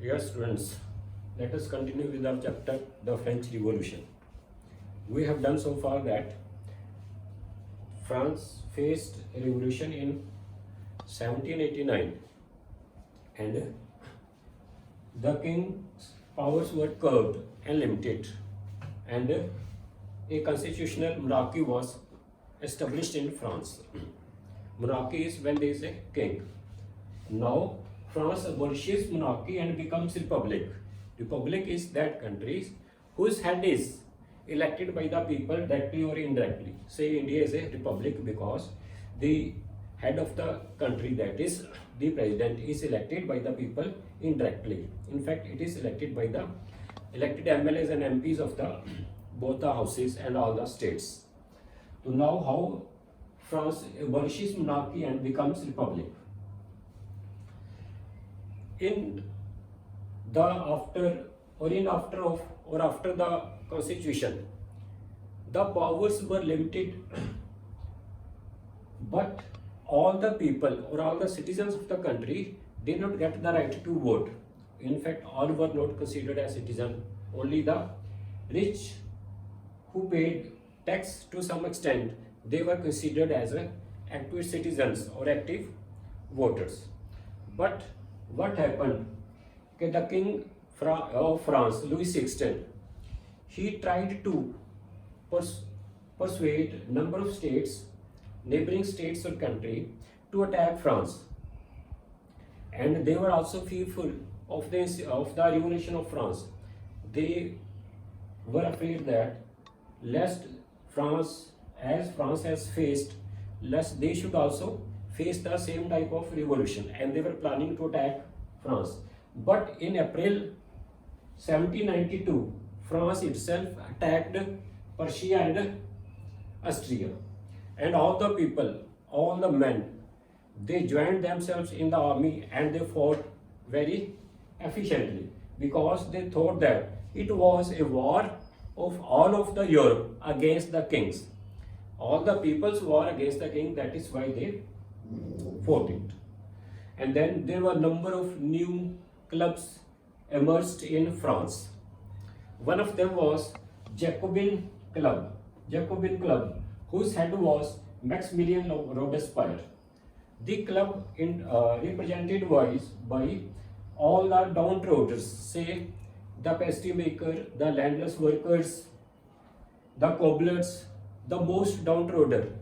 Yes, students, let us continue with our chapter, the French Revolution. We have done so far that France faced a revolution in 1789 and the king's powers were curbed and limited, and a constitutional monarchy was established in France. Monarchy is when there is a king. Now France abolishes monarchy and becomes republic. Republic is that country whose head is elected by the people directly or indirectly. Say India is a republic because the head of the country, that is the president, is elected by the people indirectly. In fact, it is elected by the elected MLAs and MPs of the both the houses and all the states. So now how France abolishes monarchy and becomes republic. In the after the constitution, the powers were limited, but all the people or all the citizens of the country did not get the right to vote. In fact, all were not considered as citizens. Only the rich who paid tax to some extent, they were considered as active citizens or active voters. But what happened? Okay, the king of France, Louis XVI, he tried to persuade number of states, neighboring states or country, to attack France, and they were also fearful of the revolution of France. They were afraid that lest France, as France has faced, lest they should also face the same type of revolution, and they were planning to attack France. But in April 1792, France itself attacked Prussia and Austria, and all the people, all the men, they joined themselves in the army and they fought very efficiently because they thought that it was a war of all of the Europe against the kings. All the people's war against the king, that is why they fought it. And then there were a number of new clubs emerged in France. One of them was Jacobin Club, whose head was Maximilien Robespierre. The club represented by all the downtrodden, say the pastry maker, the landless workers, the cobblers, the most downtrodden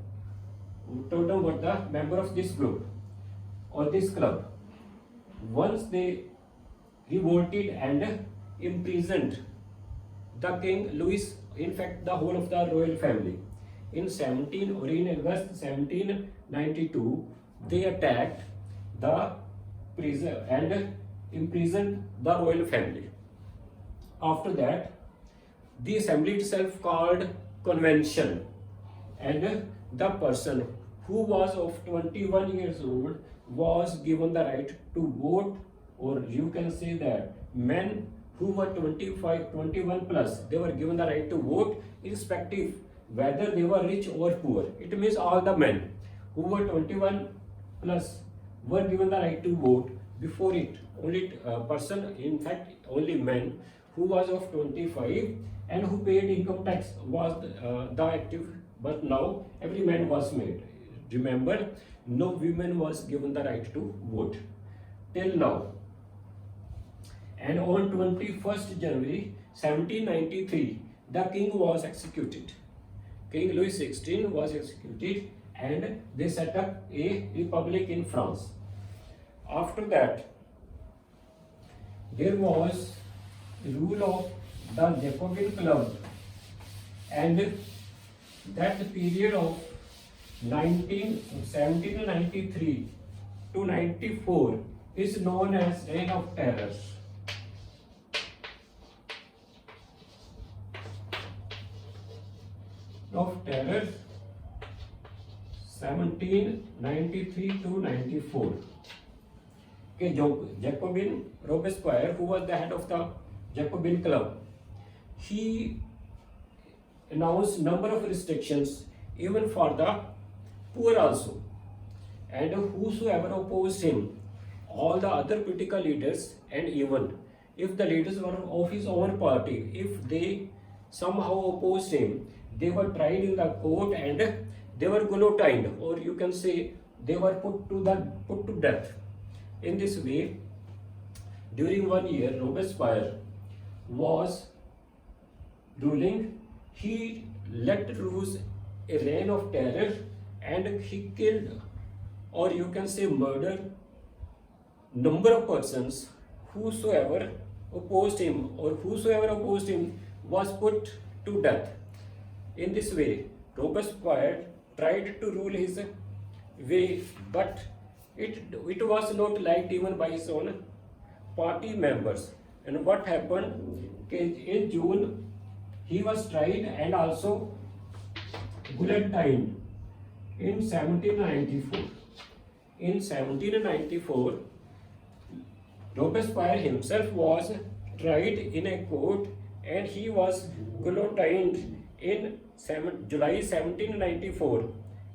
were the member of this group or this club. Once they revolted and imprisoned the king Louis, in fact the whole of the royal family. In August 1792, they attacked the prison and imprisoned the royal family. After that, the assembly itself called convention, and the person who was of 21 years old was given the right to vote, or you can say that men who were 21 plus, they were given the right to vote irrespective whether they were rich or poor. It means all the men who were 21 plus were given the right to vote. Before it, only person, in fact only men who was of 25 and who paid income tax was the active, but now every man was made. Remember, no women was given the right to vote till now. And on 21st January 1793, the king was executed. King Louis XVI was executed, and they set up a republic in France. After that, there was the rule of the Jacobin Club, and that period of 1793 to 94 is known as Reign of Terror. Of terror 1793 to 94. Okay, Jacobin Robespierre, who was the head of the Jacobin Club, he announced number of restrictions even for the poor also, and whosoever opposed him, all the other political leaders and even if the leaders were of his own party, if they somehow opposed him, they were tried in the court and they were guillotined, or you can say they were put to death. In this way, during 1 year, Robespierre was ruling. He let loose a reign of terror and he killed, or you can say murdered, number of persons whosoever opposed him, or whosoever opposed him was put to death. In this way, Robespierre tried to rule his way, but it was not liked even by his own party members. And what happened? In June, he was tried and also guillotined in 1794. In 1794, Robespierre himself was tried in a court and he was guillotined in July 1794.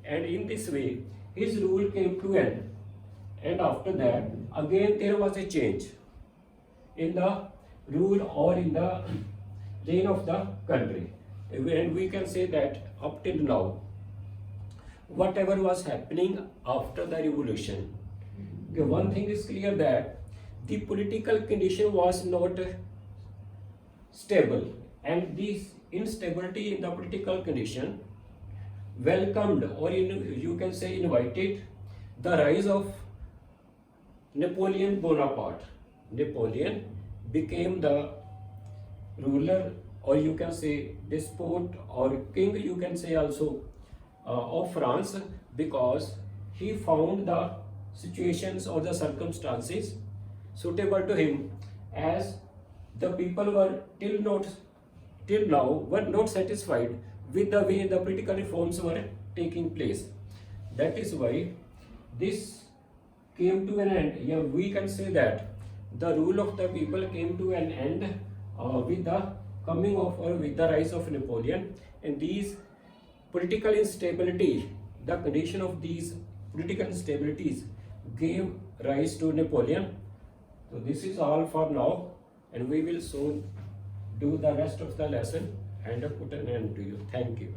And in this way, his rule came to end. And after that, again there was a change in the rule or in the reign of the country. And we can say that up till now, whatever was happening after the revolution, okay, one thing is clear, that the political condition was not stable, and this instability in the political condition welcomed, or you can say invited, the rise of Napoleon Bonaparte. Napoleon became the ruler, or you can say despot or king, you can say also, of France, because he found the situations or the circumstances suitable to him, as the people were till now were not satisfied with the way the political reforms were taking place. That is why this came to an end. Yeah, we can say that the rule of the people came to an end with the coming of, or with the rise of Napoleon. And these political instability, the condition of these political instabilities gave rise to Napoleon. So this is all for now, and we will soon do the rest of the lesson and put an end to you. Thank you.